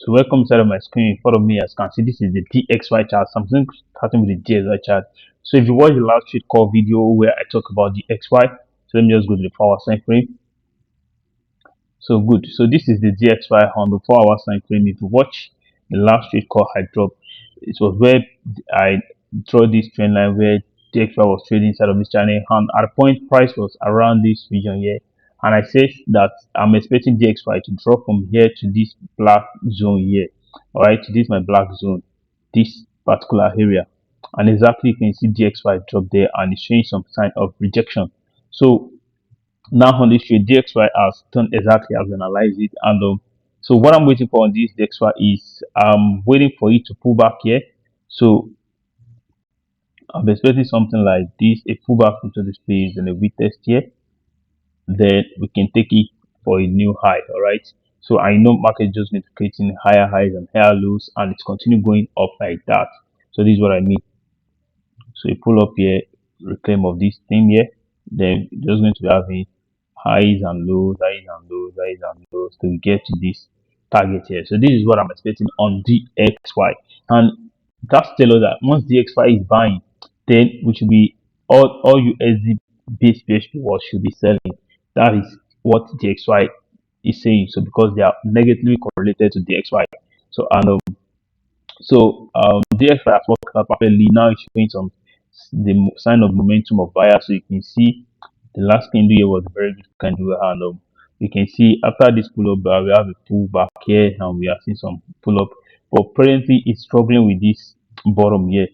So welcome inside of my screen in front of me. As you can see, this is the DXY chart. Something starting with the DXY chart. So if you watch the last trade call video where I talk about the XY, so let me just go to the 4 hour time frame. So good. So this is the DXY on the 4 hour time frame. If you watch the last trade call I dropped, it was where I draw this trend line where DXY was trading inside of this channel, and at a point price was around this region here. And I said that I'm expecting DXY to drop from here to this black zone here. Alright, to this my black zone, this particular area. And exactly you can see DXY drop there and it's showing some sign of rejection. So now on this trade, DXY has done exactly as we analyze it. And so what I'm waiting for on this DXY is I'm waiting for it to pull back here. So I'm expecting something like this, a pullback into the space and a weak test here. Then we can take it for a new high. All right. So I know market just need to creating higher highs and higher lows, and it's continue going up like that. So this is what I mean. So you pull up here, reclaim of this thing here, then you're just going to be having highs and lows, highs and lows, highs and lows till we get to this target here. So this is what I'm expecting on DXY. And that's tell us that once DXY is buying, then we should be all USD based PHP words should be selling. That is what DXY is saying. So because they are negatively correlated to DXY. So DXY has worked out perfectly. Now it's showing some the sign of momentum of buyer. So you can see the last candle here was a very good candle, and you can see after this pull up, we have a pull back here, and we are seeing some pull up. But presently, it's struggling with this bottom here.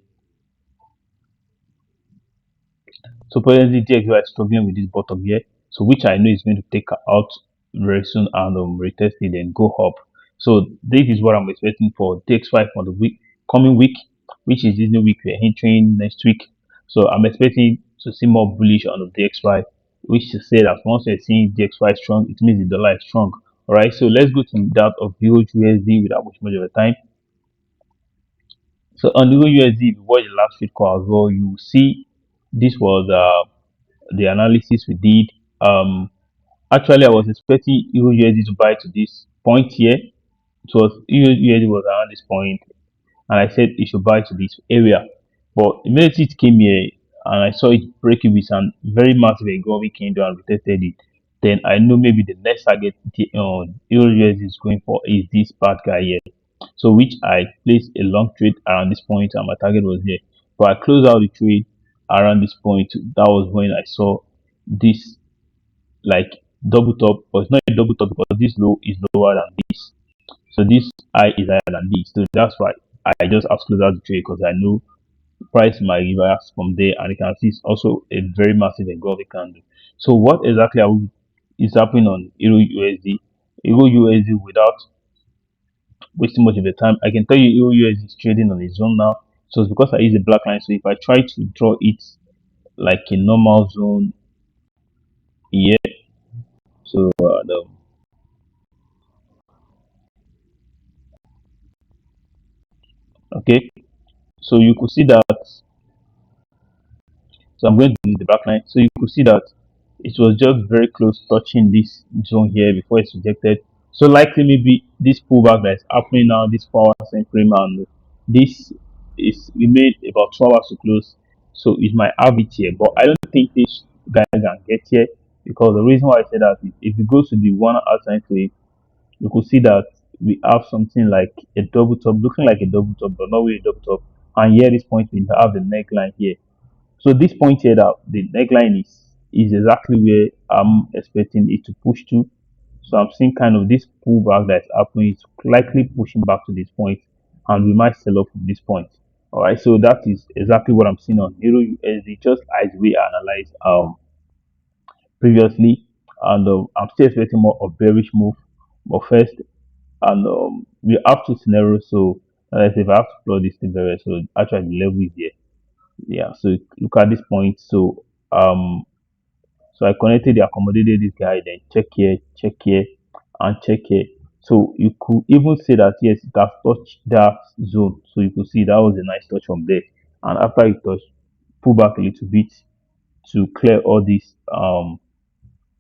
So presently, DXY is struggling with this bottom here. So which I know is going to take out very soon and retest it and go up. So this is what I'm expecting for DXY for the coming week, which is this new week we're entering next week. So I'm expecting to see more bullish on the DXY, which to say that once we're seeing DXY strong, it means the dollar is strong. All right, so let's go to that of EURUSD without much of a time. So on the EURUSD, if you watch the last week call as well, you see this was the analysis we did. Actually, I was expecting EURUSD to buy to this point here. It was EURUSD was around this point, and I said it should buy to this area. But immediately it came here, and I saw it breaking with some very massive engulfing candle and retested it. Then I know maybe the next target EURUSD is going for is this bad guy here. So which I placed a long trade around this point, and my target was here. But I closed out the trade around this point. That was when I saw this like double top, but it's not a double top because this low is lower than this. So this high is higher than this. So that's why I just have to close out the trade because I know price might reverse from there, and you can see it's also a very massive engulfing candle. So what exactly is happening on EURUSD? EURUSD without wasting much of the time, I can tell you EURUSD is trading on its zone now. So it's because I use a black line. So if I try to draw it like a normal zone here, so okay, so you could see that. So I'm going to use the black line. So you could see that it was just very close touching this zone here before it's rejected. So likely maybe this pullback that is happening now, this 4 hour time frame, and this is we made about 2 hours to close. So it might have it here, but I don't think this guy can get here because the reason why I say that is if it goes to the 1 hour time frame, you could see that we have something like a double top, looking like a double top, but not really a double top. And here, this point, we have the neckline here. So this point here, that the neckline is exactly where I'm expecting it to push to. So I'm seeing kind of this pullback that's happening is likely pushing back to this point, and we might sell off from this point. All right, so that is exactly what I'm seeing on EURUSD, just as we analyzed previously, and I'm still expecting more of bearish move. But first, and we have two scenarios. So let's say if I have to plot this thing very well, so actually the level is here. Yeah, so look at this point. So I connected the accommodated this guy, then check here, and check here. So you could even say that yes, it has touched that zone. So you could see that was a nice touch from there. And after it touched, pull back a little bit to clear all this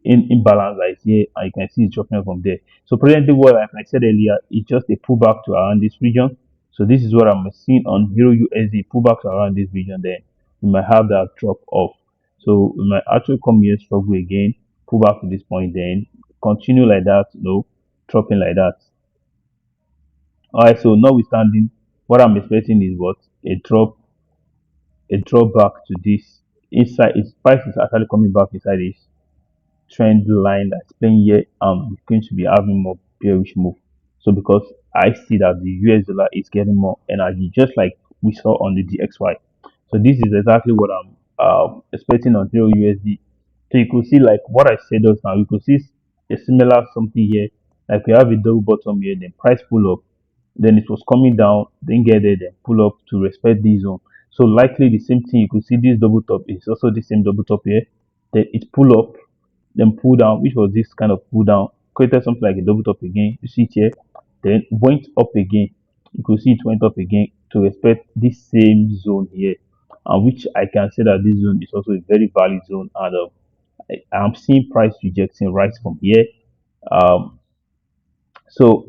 in imbalance that is here, and you can see it's dropping off from there. So presently, what like I said earlier, it's just a pullback to around this region. So this is what I'm seeing on Euro USD, pullback to around this region. Then we might have that drop off. So we might actually come here, struggle again, pull back to this point, then continue like that, dropping like that. All right. So notwithstanding, what I'm expecting is what a drop back to this inside. Its price is actually coming back inside this trend line that's playing here, going to be having more bearish move. So because I see that the US dollar is getting more energy, just like we saw on the DXY. So this is exactly what I'm expecting on Euro USD. So you could see like what I said just now. You could see a similar something here. Like we have a double bottom here, then price pull up, then it was coming down, then get there, then pull up to respect this zone. So likely the same thing. You could see this double top is also the same double top here. Then it pull up, then pull down, which was this kind of pull down, created something like a double top again. You see it here, then went up again. You could see it went up again to respect this same zone here, and which I can say that this zone is also a very valid zone. And I'm seeing price rejecting right from here. Um, so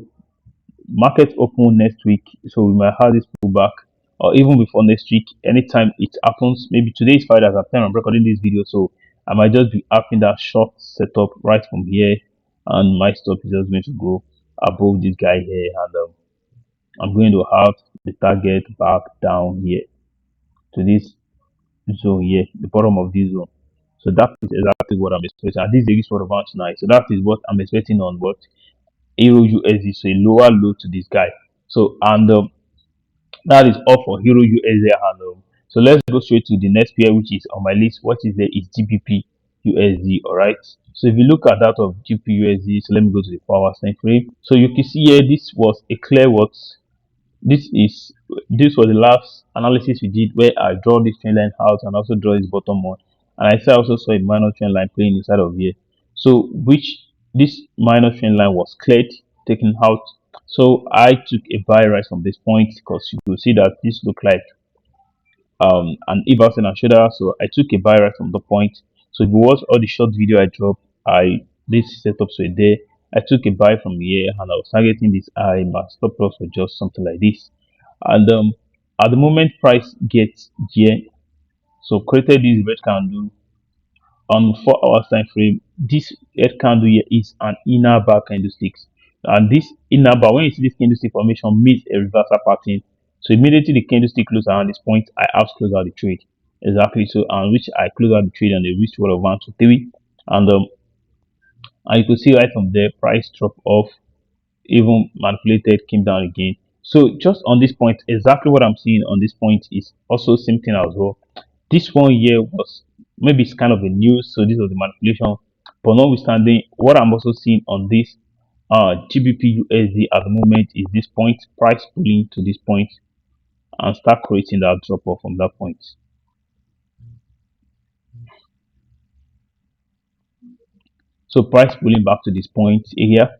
market open next week, so we might have this pullback, or even before next week, anytime it happens. Maybe today is Friday as I'm recording this video, so I might just be having that short setup right from here, and my stop is just going to go above this guy here, and I'm going to have the target back down here to this zone here, the bottom of this zone. So that is exactly what I'm expecting. And this is the risk for advance tonight. So that is what I'm expecting on what Euro USD, so a lower low to this guy. So and that is all for Euro USD and so let's go straight to the next pair which is on my list. What is there is GBP USD. All right. So if you look at that of GBP USD, so let me go to the 4 hours time frame. So you can see here this was a clear what this is this was the last analysis we did where I draw this trend line out and also draw this bottom one, and I also saw a minor trend line playing inside of here. So which this minor trend line was cleared, taken out. So I took a buy right from this point because you could see that this looked like an Evers and shoulder. So I took a buy right from the point. So if you watch all the short video I dropped, this setups were there. I took a buy from here and I was targeting this high. My stop loss was just something like this. And at the moment price gets here, so created this red candle on 4 hours time frame. This red candle here is an inner bar candlesticks, and this inner bar, when you see this candlestick formation, meets a reversal pattern. So immediately the candlestick close around this point, I have to close out the trade. Exactly. So and which I close out the trade and the risk reward of 1 to 3, and you can see right from there price drop off, even manipulated, came down again. So just on this point, exactly what I'm seeing on this point is also same thing as well. This one here was maybe it's kind of a news, so this was the manipulation. But notwithstanding, what I'm also seeing on this GBP USD at the moment is this point, price pulling to this point and start creating that drop off from that point. So price pulling back to this point here.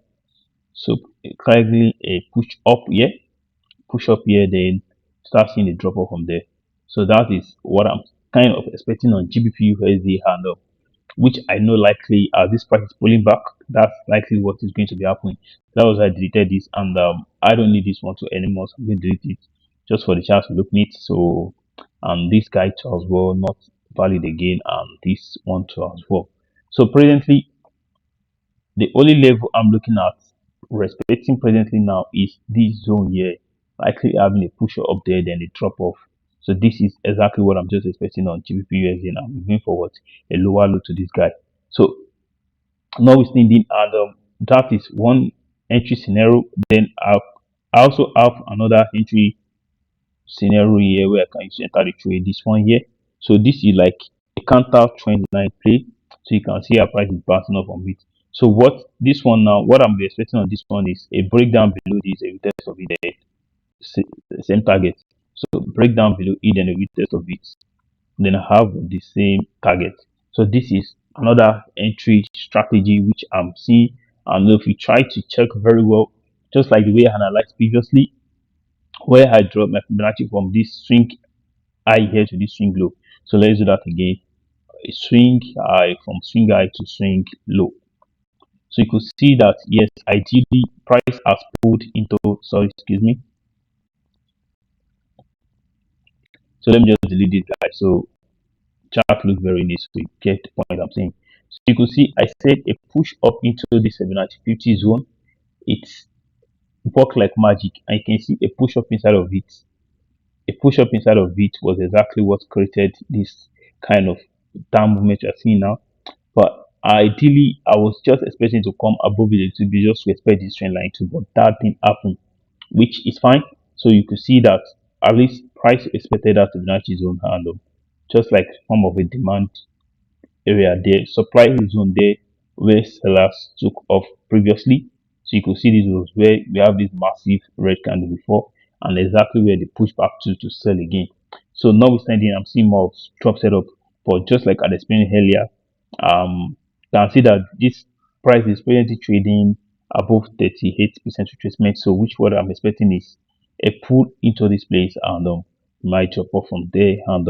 So currently a push up here, then start seeing the drop off from there. So that is what I'm kind of expecting on GBP USD handle, which I know likely as this price is pulling back, that's likely what is going to be happening. That was why I deleted this, and I don't need this one to anymore, so I'm going to delete it just for the chance to look neat. So this guy too as well, not valid again, and this one too as well. So presently the only level I'm looking at respecting presently now is this zone here, likely having a push up there, then a drop off. So this is exactly what I'm just expecting on GBP USD now. Moving forward, a lower low to this guy. So notwithstanding, and that is one entry scenario. Then I also have another entry scenario here where I can use to enter the trade. This one here. So this is like a counter trend line play. So you can see our price is bouncing off on it. So what this one now, what I'm expecting on this one is a breakdown below this, a retest of it, same target. So breakdown below it and a retest of it, then I have the same target. So this is another entry strategy which I'm seeing. And if we try to check very well, just like the way I analyzed previously, where I dropped my Fibonacci from this swing high here to this swing low. So let's do that again. a swing high from swing high to swing low. So you could see that yes, ideally price has pulled into, sorry, excuse me. So let me just delete this guy. So chart looks very nice. So you get the point I'm saying. So you could see I said a push up into the 750 zone. It's worked like magic, and you can see a push up inside of it. A push up inside of it was exactly what created this kind of down movement you're seeing now. But ideally, I was just expecting to come above it to be just to expect this trend line too, but that didn't happen, which is fine. So you could see that at least price expected that Fibonacci zone handle, just like form of a demand area there, supply zone there where sellers took off previously. So you could see this was where we have this massive red candle before, and exactly where they push back to sell again. So notwithstanding, I'm seeing more of drop setup, but just like I explained earlier, can see that this price is presently trading above 38% retracement. So which what I'm expecting is a pull into this place, and might drop off from there, and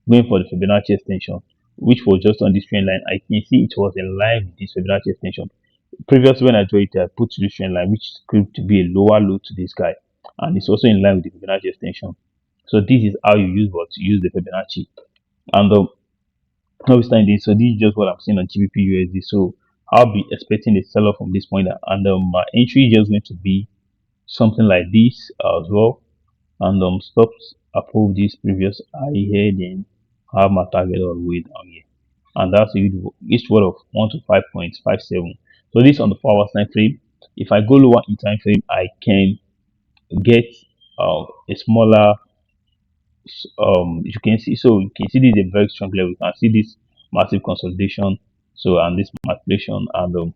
going for the Fibonacci extension, which was just on this trend line. I can see it was in line with this Fibonacci extension. Previously, when I drew it, I put this trend line, which proved to be a lower low to this guy, and it's also in line with the Fibonacci extension. So this is how you use what to use the Fibonacci. And notwithstanding, so this is just what I'm seeing on GBPUSD. So I'll be expecting a sell off from this point, and my entry is just going to be something like this as well, and stops above this previous high here, then have my target all the way down here, and that's each word of 1 to 5.57. So this on the 4 hours time frame. If I go lower in time frame, I can get a smaller, you can see, so you can see this is a very strong level. You can see this massive consolidation, so, and this manipulation, and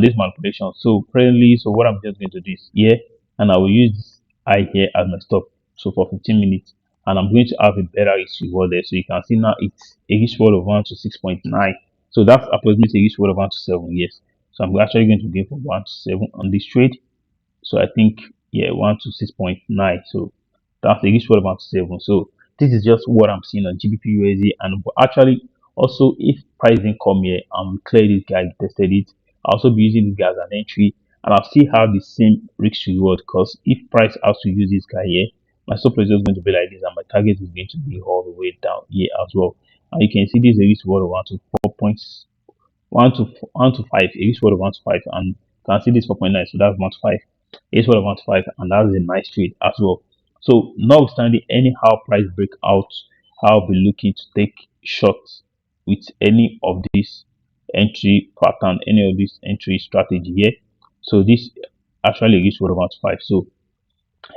this manipulation. So presently, so what I'm just going to do is here, and I will use this I here as my stop. So for 15 minutes, and I'm going to have a better risk reward there. So you can see now it's a risk reward of 1 to 6.9. So that's approximately a risk reward of 1 to 7. Yes. So I'm actually going to go for 1 to 7 on this trade. So I think, yeah, 1 to 6.9. So that's the risk reward of 1 to 7. So this is just what I'm seeing on GBPUSD, and actually also if price didn't come here and we clear this guy, tested it, I'll also be using this guy as an entry, and I'll still have the same risk reward, because if price has to use this guy here, my stop is just going to be like this, and my target is going to be all the way down here as well. And you can see this is a risk reward of 1 to 4 points, 1 to 5, a risk reward of 1 to 5, and you can see this 4.9, so that's 1 to 5, a risk reward of 1 to 5, and that's a nice trade as well. So notwithstanding anyhow price breakout, I'll be looking to take shots with any of these entry pattern, any of this entry strategy here. So this actually reached 1.5. So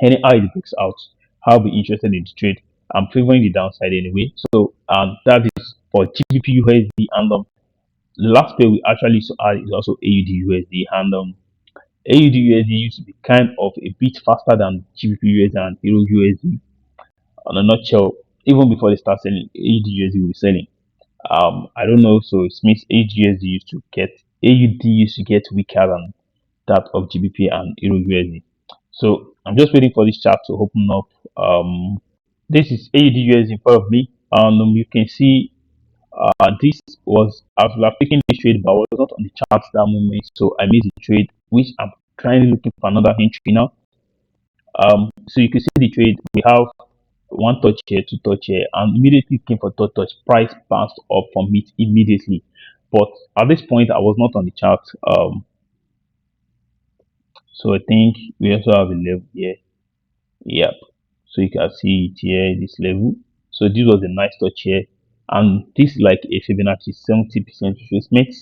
anyhow it breaks out, I'll be interested in the trade. I'm favoring the downside anyway. So that is for GBPUSD, and the last pair we actually saw is also AUDUSD, and AUDUSD used to be kind of a bit faster than GBPUSD and EURUSD. On a nutshell, even before they start selling, AUDUSD will be selling. I don't know, so it means AUD used to get weaker than that of GBP and EURUSD. So I'm just waiting for this chart to open up. This is AUDUSD in front of me, and you can see this was, I've taken this trade, but I was not on the chart that moment, so I made the trade, which I'm trying looking for another entry now. So you can see the trade. We have one touch here, two touch here, and immediately came for third touch. Price bounced up from it immediately, but at this point, I was not on the chart. So I think we also have a level here. Yep. So you can see it here, this level. So this was a nice touch here, and this is like a Fibonacci 70% retracement,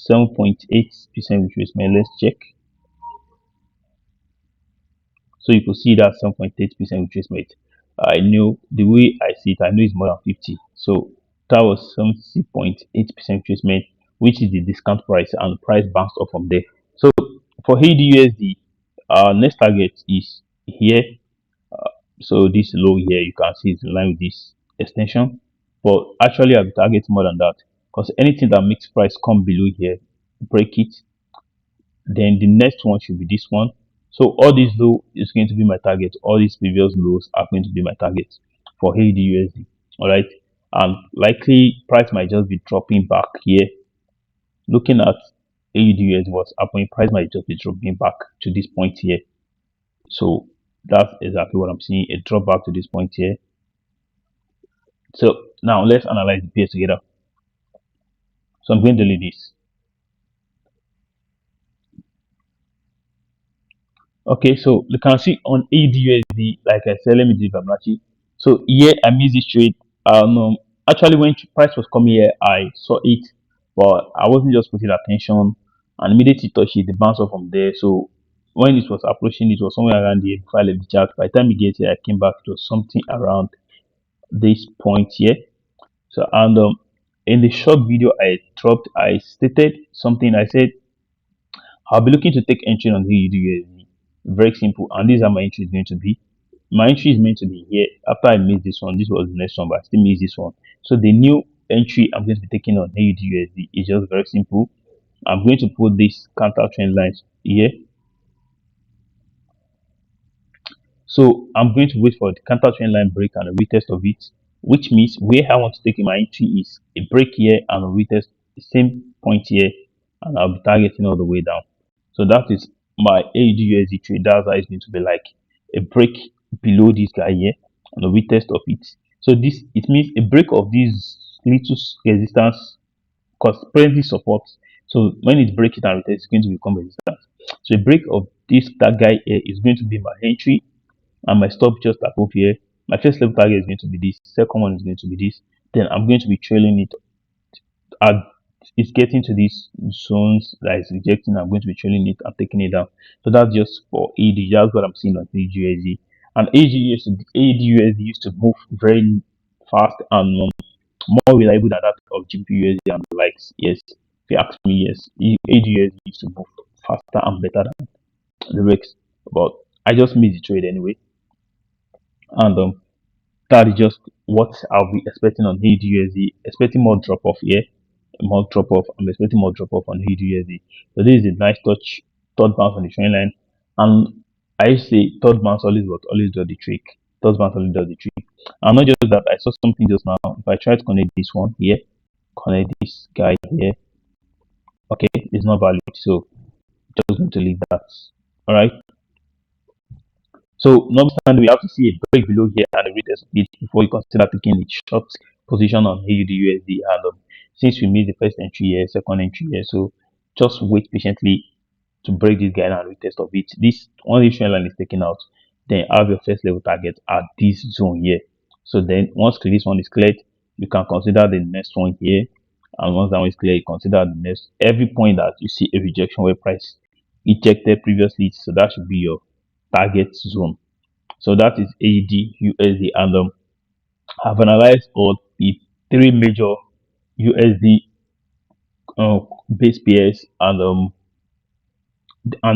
7.8% retracement. Let's check. So you could see that 7.8% retracement. I know the way I see it, I know it's more than 50. So that was 70.8% retracement, which is the discount price, and price bounced up from there. So for AUDUSD, next target is here. So this low here, you can see it's in line with this extension. But actually, I'll target more than that, because anything that makes price come below here, break it. Then the next one should be this one. So all these low is going to be my target. All these previous lows are going to be my target for AUDUSD. All right, and likely price might just be dropping back here. Looking at AUDUSD, what's happening, price might just be dropping back to this point here. So that's exactly what I'm seeing, a drop back to this point here. So now let's analyze the pairs together. So I'm going to delete this. Okay, so you can see on AUDUSD, like I said, let me do Fibonacci. So here I missed this trade. Actually, when price was coming here, I saw it, but I wasn't just putting attention. And immediately touched it, the bounce off from there. So when it was approaching, it was somewhere around here before I left the chart. By the time we get here, I came back to something around this point here. So in the short video I stated something. I said I'll be looking to take entry on the USD. Very simple. And these are my entries going to be. My entry is meant to be here. After I missed this one, this was the next one, but I still missed this one. So the new entry I'm going to be taking on AUDUSD is just very simple. I'm going to put this counter trend lines here. So I'm going to wait for the counter trend line break and a retest of it, which means where I want to take my entry is a break here and a retest the same point here, and I'll be targeting all the way down. So that is my AUDUSD trade. That's how it's going to be like a break below this guy here and a retest of it. So this it means a break of this little resistance because presently supports. So when it breaks it and retest, it's going to become resistance. So a break of this that guy here is going to be my entry and my stop just above here. My first level target is going to be this. Second one is going to be this. Then I'm going to be trailing it at it's getting to these zones that is rejecting. I'm going to be trailing it and taking it down. So that's just for AD. That's what I'm seeing on AUDUSD. And AUDUSD used to move very fast and more reliable than that of GBPUSD and the likes. Yes, if you ask me, yes, AUDUSD used to move faster and better than the REX. But I just missed the trade anyway. And that is just what I'll be expecting on AUDUSD. Expecting more drop off here, more drop off. I'm expecting more drop off on AUDUSD. So this is a nice touch, third bounce on the trend line, and I used to say third bounce always does the trick. Third bounce always does the trick. And not just that, I saw something just now. If I try to connect this one here, connect this guy here, okay, it's not valid. So just going to leave that. All right. So notwithstanding, we have to see a break below here and a retest of it before you consider taking a short position on AUDUSD. And since we made the first entry here, second entry here, so just wait patiently to break this guide and retest of it. This only trend line is taken out, then have your first level target at this zone here. So then once this one is cleared, you can consider the next one here. And once that one is clear, you consider the next every point that you see a rejection where price ejected previously. So that should be your target zone. So that is AUD, USD, and I've analyzed all the three major USD base pairs and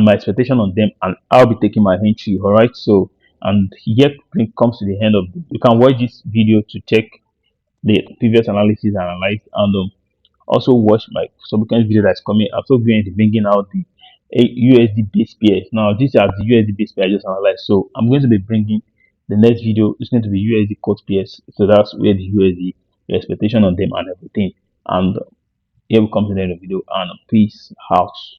my expectation on them, and I'll be taking my entry. All right. So and here comes to the end of you can watch this video to check the previous analysis and analyze and also watch my subsequent video that's coming. I'm still going to be bringing out the USD base pairs. Now these are the USD base pairs I just analyzed. So I'm going to be bringing the next video is going to be USD quote pairs. So that's where the USD the expectation on them and everything. And here we come to the end of the video and peace out.